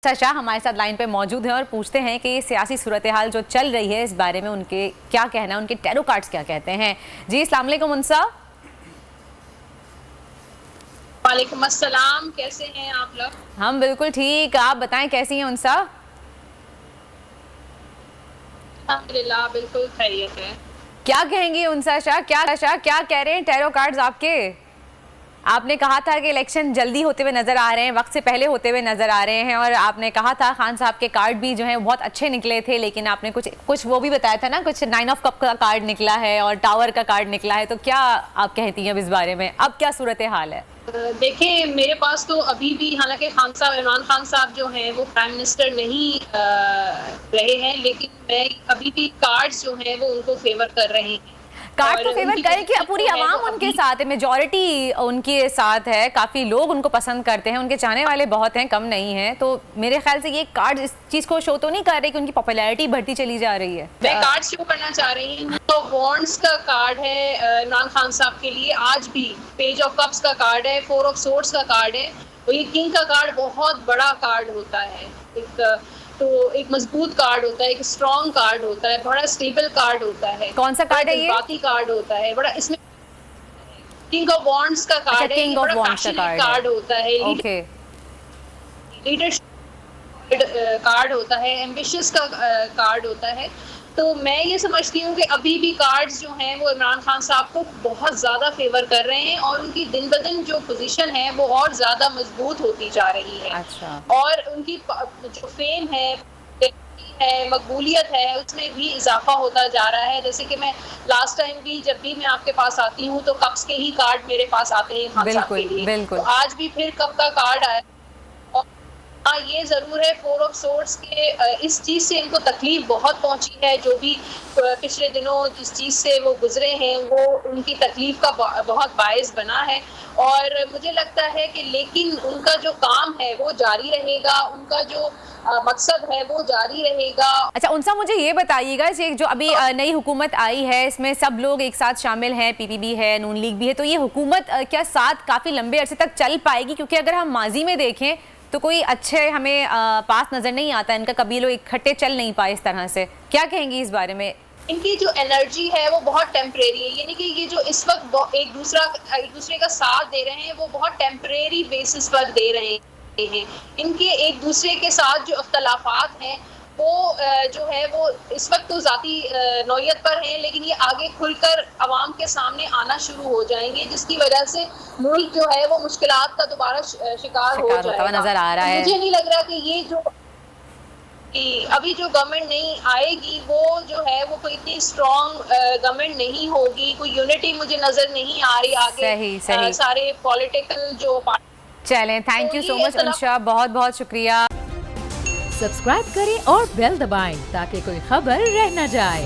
शाह हमारे साथ लाइन पे मौजूद हैं और पूछते हैं कि सियासी सूरत हाल जो चल रही है इस बारे में उनके क्या कहना है, उनके टैरो कार्ड्स क्या कहते हैं। जी अस्सलाम वालेकुम उनसा। वालेकुम अस्सलाम, कैसे हैं आप लोग? हम बिल्कुल ठीक, आप बताएं कैसी हैं उनसा। अल्हम्दुलिल्लाह बिल्कुल खैरियत है। क्या कहेंगी उनसा शाह, क्या कह रहे हैं टैरो कार्ड्स आपके। आपने कहा था कि इलेक्शन जल्दी होते हुए नजर आ रहे हैं, वक्त से पहले होते हुए नजर आ रहे हैं, और आपने कहा था खान साहब के कार्ड भी जो हैं बहुत अच्छे निकले थे, लेकिन आपने कुछ वो भी बताया था ना, कुछ 9 ऑफ कप का कार्ड निकला है और टावर का कार्ड निकला है। तो क्या आप कहती हैं अब इस बारे में, अब क्या सूरत हाल है। देखिए मेरे पास तो अभी भी, हालांकि खान साहब, इमरान खान साहब जो हैं वो प्राइम मिनिस्टर नहीं रहे हैं, लेकिन मैं अभी भी कार्ड्स जो हैं वो उनको फेवर कर रहे हैं। कार्ड तो फेवर करे कि पूरी आवाम उनके साथ है, मेजॉरिटी उनके साथ है, काफी लोग उनको पसंद करते हैं, उनके चाहने वाले बहुत हैं, कम नहीं है। तो मेरे ख्याल से ये कार्ड इस चीज को शो तो नहीं कर रहे कि उनकी पॉपुलैरिटी बढ़ती चली जा रही है। मैं कार्ड शो करना चाह रही हूँ, तो वॉन्ड्स का कार्ड है इमरान खान साहब के लिए, आज भी पेज ऑफ कप्स का कार्ड है, 4 ऑफ सोर्ड्स का कार्ड है, और ये किंग का कार्ड बहुत बड़ा कार्ड होता है। एक मजबूत कार्ड होता है, एक स्ट्रॉन्ग कार्ड होता है, बड़ा स्टेबल कार्ड होता है। कौन सा कार्ड है ये? बाकी कार्ड होता है बड़ा, इसमें किंग ऑफ वॉन्ड्स का कार्ड है, ये बड़ा पैशनेट कार्ड होता है, लीडरशिप कार्ड होता है, एम्बिशियस का कार्ड होता है। तो मैं ये समझती हूँ कि अभी भी कार्ड्स जो हैं वो इमरान खान साहब को बहुत ज़्यादा फेवर कर रहे हैं, और उनकी दिन ब दिन जो पोजीशन है वो और ज़्यादा मजबूत होती जा रही है। अच्छा। और उनकी जो फेम है, मकबूलियत है, उसमें भी इजाफा होता जा रहा है। जैसे कि मैं लास्ट टाइम भी, जब भी मैं आपके पास आती हूँ तो कप्स के ही कार्ड मेरे पास आते हैं खान साहब के लिए, तो आज भी फिर कप का कार्ड आया। हाँ, ये जरूर है, 4 ऑफ सोर्ड्स के इस चीज से इनको तकलीफ बहुत पहुंची है, जो भी पिछले दिनों जिस चीज से वो गुजरे हैं वो उनकी तकलीफ का बहुत बायस बना है। और मुझे लगता है कि लेकिन उनका जो काम है वो जारी रहेगा, उनका जो मकसद है वो जारी रहेगा। अच्छा उनसा, मुझे ये बताइएगा जो अभी नई हुकूमत आई है, इसमें सब लोग एक साथ शामिल हैं, पीपीपी है, नून लीग भी है, तो ये हुकूमत क्या साथ काफी लंबे अरसे तक चल पाएगी? क्योंकि अगर हम माजी में देखें तो कोई अच्छे हमें पास नजर नहीं आता इनका, कभी लोग इकट्ठे चल नहीं पाए इस तरह से। क्या कहेंगी इस बारे में? इनकी जो एनर्जी है वो बहुत टेम्परेरी है, यानी कि ये जो इस वक्त एक दूसरे का साथ दे रहे हैं वो बहुत टेम्परेरी बेसिस पर दे रहे हैं। इनके एक दूसरे के साथ जो अख्तलाफात हैं वो जो है वो इस वक्त तो जाती नौयत पर हैं, लेकिन ये आगे खुलकर आवाम के सामने आना शुरू हो जाएंगे, जिसकी वजह से मुल्क जो है वो मुश्किलात का दोबारा शिकार हो जाएगा नजर आ रहा है। मुझे नहीं लग रहा कि ये जो अभी जो गवर्नमेंट नहीं आएगी वो जो है वो कोई इतनी स्ट्रॉन्ग गवर्नमेंट नहीं होगी, कोई यूनिटी मुझे नजर नहीं आ रही आगे। सही। सारे पॉलिटिकल जो चलें, थैंक यू सो मच उनशा, बहुत बहुत शुक्रिया। सब्सक्राइब करें और बेल दबाएं ताकि कोई खबर रह न जाए।